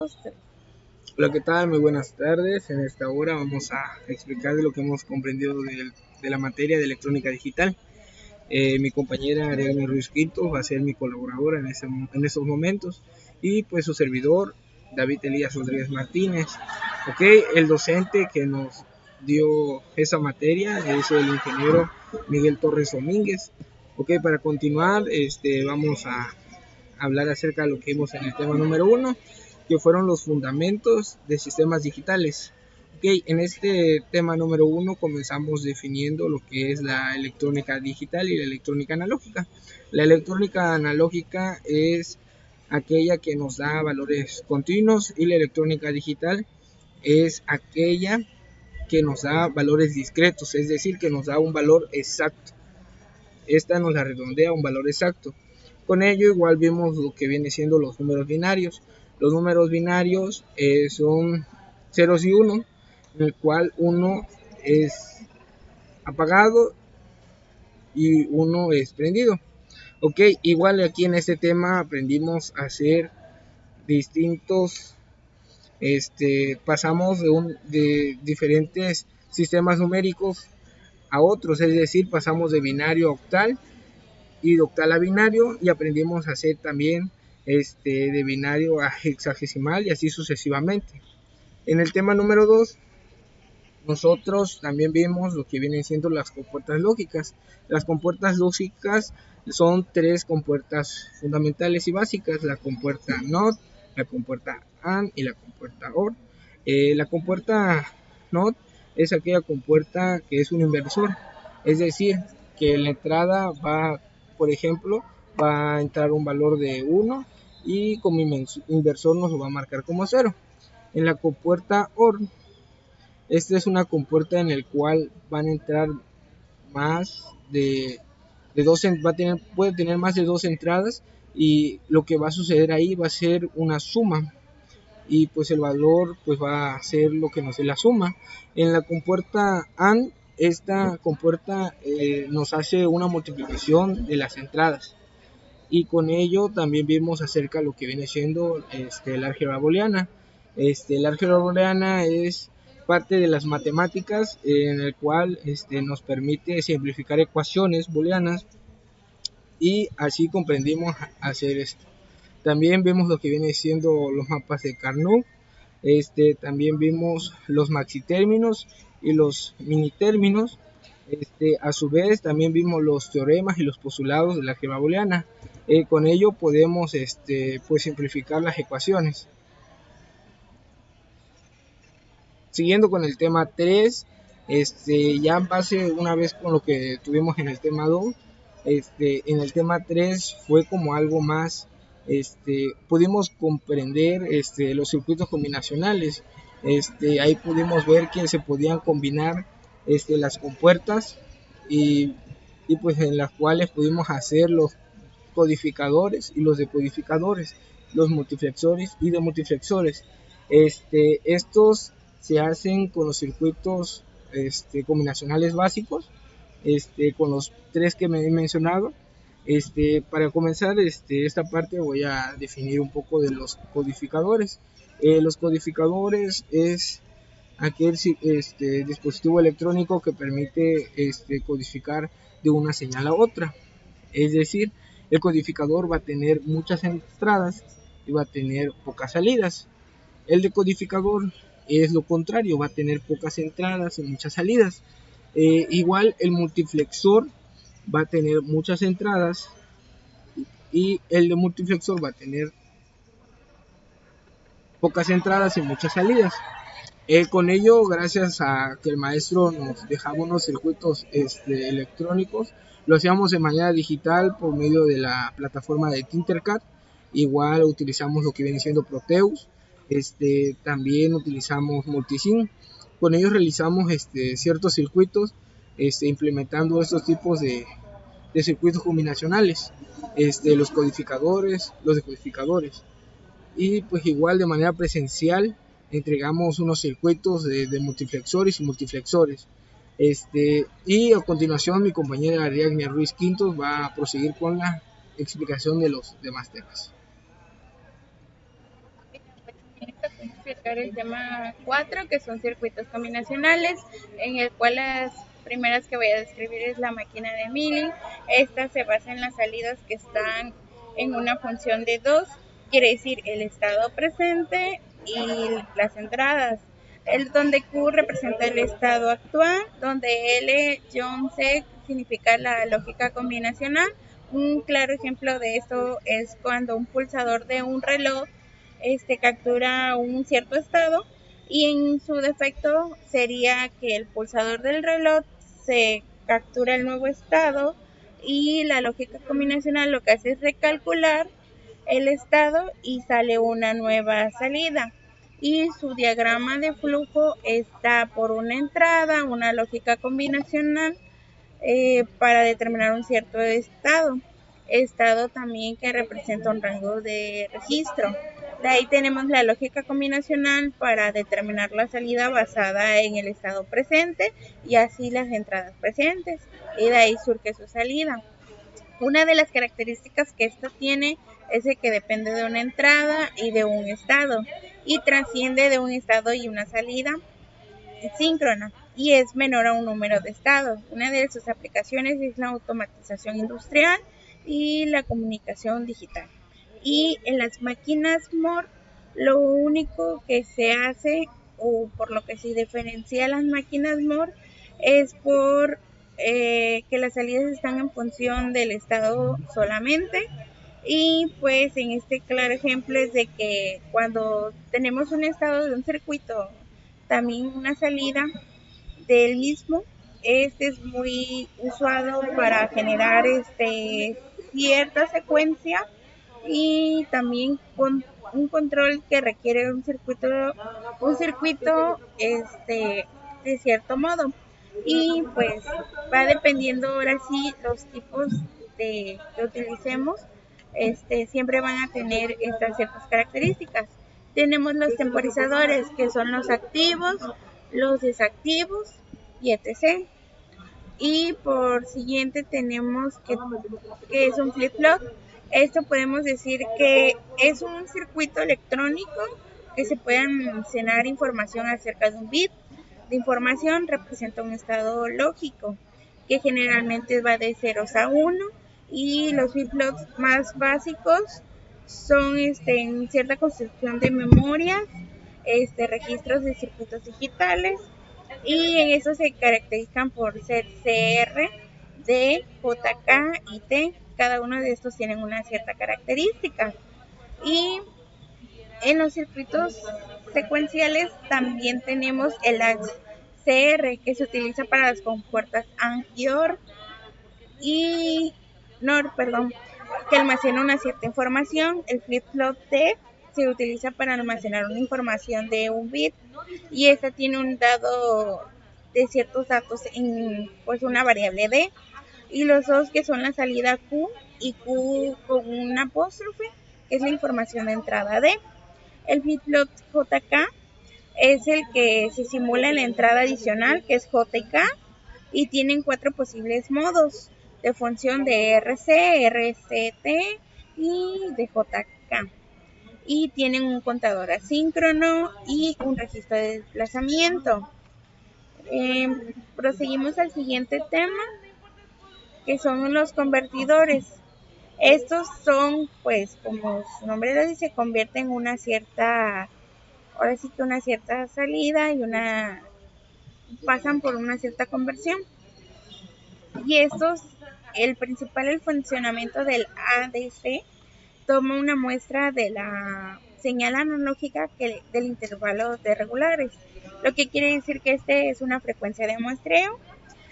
Hola, ¿qué tal? Muy buenas tardes. En esta hora vamos a explicar de lo que hemos comprendido de la materia de electrónica digital. Mi compañera Ariadne Ruiz Quinto va a ser mi colaboradora en estos momentos y pues su servidor David Elías Rodríguez Martínez. Ok, el docente que nos dio esa materia es el ingeniero Miguel Torres Domínguez. Ok, para continuar, vamos a hablar acerca de lo que vimos en el tema número 1, que fueron los fundamentos de sistemas digitales. Ok, en este tema número 1 comenzamos definiendo lo que es la electrónica digital y la electrónica analógica. La electrónica analógica es aquella que nos da valores continuos y la electrónica digital es aquella que nos da valores discretos, es decir, que nos da un valor exacto. Esta nos la redondea a un valor exacto. Con ello igual vemos lo que viene siendo los números binarios. Los números binarios son ceros y uno, en el cual uno es apagado y uno es prendido. Ok, igual aquí en este tema aprendimos a hacer distintos, pasamos de diferentes sistemas numéricos a otros, es decir, pasamos de binario a octal y de octal a binario, y aprendimos a hacer también de binario a hexagesimal y así sucesivamente. En el tema número 2 nosotros también vimos lo que vienen siendo las compuertas lógicas. Las compuertas lógicas son tres compuertas fundamentales y básicas: la compuerta NOT, la compuerta AND y la compuerta OR. La compuerta NOT es aquella compuerta que es un inversor, es decir, que la entrada va, por ejemplo, va a entrar un valor de 1 y como inversor nos lo va a marcar como 0. En la compuerta OR, esta es una compuerta en el cual van a entrar más de dos, puede tener más de dos entradas, y lo que va a suceder ahí va a ser una suma, y pues el valor pues va a ser lo que nos dé la suma. En la compuerta AND, esta compuerta nos hace una multiplicación de las entradas, y con ello también vimos acerca de lo que viene siendo el álgebra booleana. El álgebra booleana es parte de las matemáticas en el cual nos permite simplificar ecuaciones booleanas, y así comprendimos hacer esto. También vemos lo que viene siendo los mapas de Carnot. También vimos los maxitérminos y los minitérminos. A su vez también vimos los teoremas y los postulados de la álgebra booleana. Con ello podemos pues simplificar las ecuaciones. Siguiendo con el tema 3, ya en base una vez con lo que tuvimos en el tema 2, en el tema 3 fue como algo más, pudimos comprender los circuitos combinacionales. Ahí pudimos ver que se podían combinar las compuertas, y, y pues en las cuales pudimos hacer los codificadores y los decodificadores, los multiplexores y demultiplexores. Estos se hacen con los circuitos combinacionales básicos, con los tres que me he mencionado. Para comenzar esta parte voy a definir un poco de los codificadores. Los codificadores es aquel dispositivo electrónico que permite codificar de una señal a otra. Es decir, el codificador va a tener muchas entradas y va a tener pocas salidas. El decodificador es lo contrario, va a tener pocas entradas y muchas salidas. Igual el multiflexor va a tener muchas entradas, y el de multiflexor va a tener pocas entradas y muchas salidas. Con ello, gracias a que el maestro nos dejaba unos circuitos electrónicos, lo hacíamos de manera digital por medio de la plataforma de Tinkercad. Igual utilizamos lo que viene siendo Proteus, también utilizamos Multisim. Con ellos realizamos ciertos circuitos, implementando estos tipos de circuitos combinacionales, los codificadores, los decodificadores. Y pues igual de manera presencial entregamos unos circuitos de multiflexores y multiflexores. Y a continuación mi compañera Ariadne Ruiz Quintos va a proseguir con la explicación de los demás temas. explicar el tema 4, que son circuitos combinacionales, en el cual las primeras que voy a describir es la máquina de Milling. Esta se basa en las salidas que están en una función de 2, quiere decir el estado presente y las entradas. Donde Q representa el estado actual, donde L, John, C significa la lógica combinacional. Un claro ejemplo de esto es cuando un pulsador de un reloj captura un cierto estado, y en su defecto sería que el pulsador del reloj se captura el nuevo estado, y la lógica combinacional lo que hace es recalcular el estado y sale una nueva salida. Y su diagrama de flujo está por una entrada, una lógica combinacional para determinar un cierto estado. Estado también que representa un rango de registro. De ahí tenemos la lógica combinacional para determinar la salida basada en el estado presente y así las entradas presentes. Y de ahí surge su salida. Una de las características que esta tiene es de que depende de una entrada y de un estado, y trasciende de un estado y una salida síncrona, y es menor a un número de estados. Una de sus aplicaciones es la automatización industrial y la comunicación digital. Y en las máquinas MOR, lo único que se hace, o por lo que se diferencia las máquinas MOR, es por que las salidas están en función del estado solamente. Y pues en este claro ejemplo es de que cuando tenemos un estado de un circuito, también una salida del mismo, este es muy usado para generar cierta secuencia, y también con un control que requiere un circuito de cierto modo. Y pues va dependiendo ahora sí los tipos que utilicemos, siempre van a tener estas ciertas características. Tenemos los temporizadores, que son los activos, los desactivos y etc. Y por siguiente tenemos que es un flip-flop. Esto podemos decir que es un circuito electrónico que se puede almacenar información acerca de un bit de información. Representa un estado lógico que generalmente va de ceros a 1, y los flip-flops más básicos son en cierta construcción de memorias, registros de circuitos digitales, y en eso se caracterizan por ser CR, D, JK y T. Cada uno de estos tienen una cierta característica. Y en los circuitos secuenciales también tenemos el CR, que se utiliza para las compuertas AND y OR, y NOR, perdón, que almacena una cierta información. El flip-flop T se utiliza para almacenar una información de un bit, y esta tiene un dado de ciertos datos en pues una variable D. Y los dos, que son la salida Q y Q con un apóstrofe, que es la información de entrada D. El flip-flop JK es el que se simula en la entrada adicional, que es JK, y tienen 4 posibles modos de función de RC, RCT y de JK. Y tienen un contador asíncrono y un registro de desplazamiento. Proseguimos al siguiente tema, que son los convertidores. Estos son, pues, como su nombre lo dice, convierten una cierta, ahora sí que una cierta salida y pasan por una cierta conversión. Y el funcionamiento del ADC toma una muestra de la señal analógica del intervalo de regulares, lo que quiere decir que es una frecuencia de muestreo,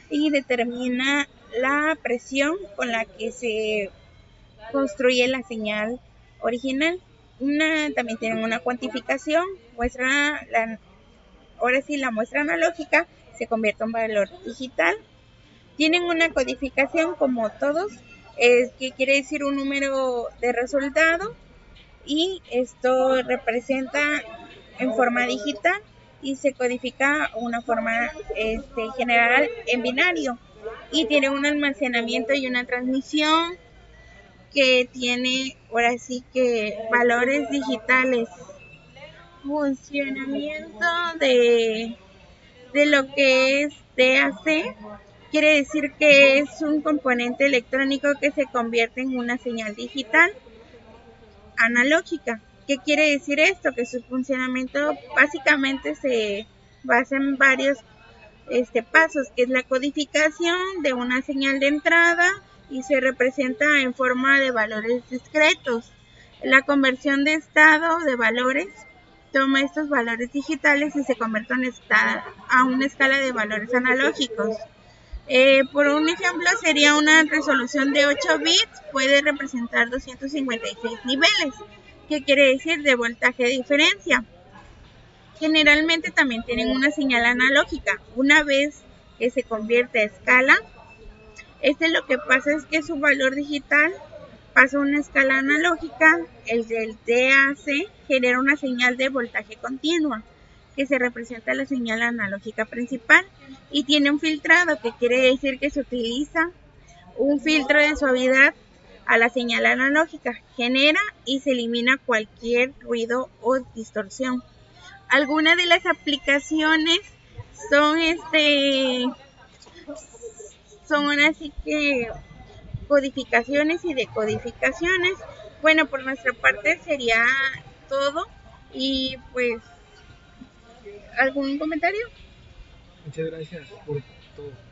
y determina la presión con la que se construye la señal original. También tienen una cuantificación, ahora sí la muestra analógica se convierte en valor digital. Tienen una codificación como todos, que quiere decir un número de resultado, y esto representa en forma digital, y se codifica una forma general en binario, y tiene un almacenamiento y una transmisión que tiene ahora sí que valores digitales. funcionamiento de lo que es DAC quiere decir que es un componente electrónico que se convierte en una señal digital analógica. ¿Qué quiere decir esto? Que su funcionamiento básicamente se basa en varios pasos, que es la codificación de una señal de entrada y se representa en forma de valores discretos. La conversión de estado de valores toma estos valores digitales y se convierte a una escala de valores analógicos. Por un ejemplo, sería una resolución de 8 bits, puede representar 256 niveles, que quiere decir de voltaje de diferencia. Generalmente también tienen una señal analógica. Una vez que se convierte a escala, lo que pasa es que su valor digital pasa a una escala analógica. El del DAC genera una señal de voltaje continua, que se representa la señal analógica principal, y tiene un filtrado, que quiere decir que se utiliza un filtro de suavidad a la señal analógica, genera y se elimina cualquier ruido o distorsión. Algunas de las aplicaciones son son así que codificaciones y decodificaciones. Bueno, por nuestra parte sería todo, y pues, ¿algún comentario? Muchas gracias por todo.